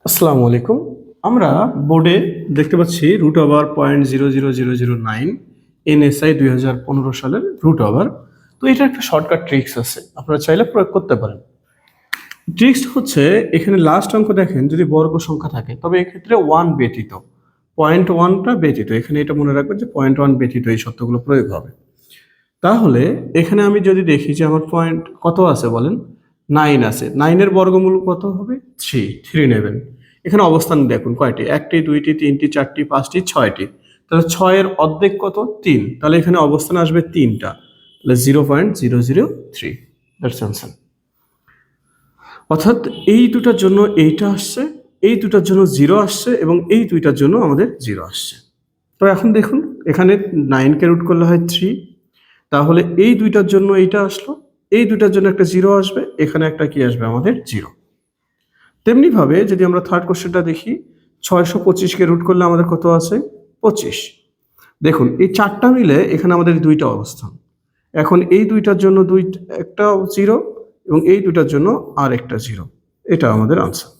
আসসালামু আলাইকুম। আমরা বোর্ডে দেখতে পাচ্ছি রুট ওভার 0.00009 এনএসআই 2015 সালের রুট ওভার। তো এটা একটা শর্টকাট ট্রিক্স আছে, আপনারা চাইলে প্রয়োগ করতে পারেন। ট্রিক্স হচ্ছে এখানে লাস্ট অঙ্ক দেখেন, যদি বর্গ সংখ্যা থাকে তবে এক্ষেত্রে 1 ব্যতীত, 0.1টা ব্যতীত, এখানে এটা মনে রাখবেন যে 0.1 ব্যতীত এই শর্তগুলো প্রয়োগ হবে। তাহলে এখানে আমি যদি দেখি যে আমার পয়েন্ট কত আছে বলেন, 9 আছে, 9 এর বর্গমূল কত হবে? 3 নেবেন। এখানে অবস্থান দেখুন কয়টি, 1টি 2টি 3টি 4টি 5টি 6টি, তাহলে 6 এর অর্ধেক কত? 3, তাহলে এখানে অবস্থান আসবে 3টা, তাহলে 0.003, দ্যাটস আনসার। অর্থাৎ এই দুটার জন্য এইটা আসছে, এই দুটার জন্য 0 আসছে এবং এই দুইটার জন্য আমাদের 0 আসছে। তো এখন দেখুন এখানে 9কে রুট করলে হয় 3, তাহলে এই দুইটার জন্য এইটা আসলো, এই দুইটার জন্য একটা 0 আসবে, এখানে একটা কি আসবে আমাদের? 0। তেমনিভাবে যদি আমরা থার্ড কোশ্চেনটা দেখি, 625কে রুট করলে আমাদের কত আছে? 25। দেখুন এই চারটা মিলে এখানে আমাদের দুইটা অবস্থান। এখন এই দুইটার জন্য একটা 0 এবং এই দুইটার জন্য আর একটা 0, এটা আমাদের আনসার।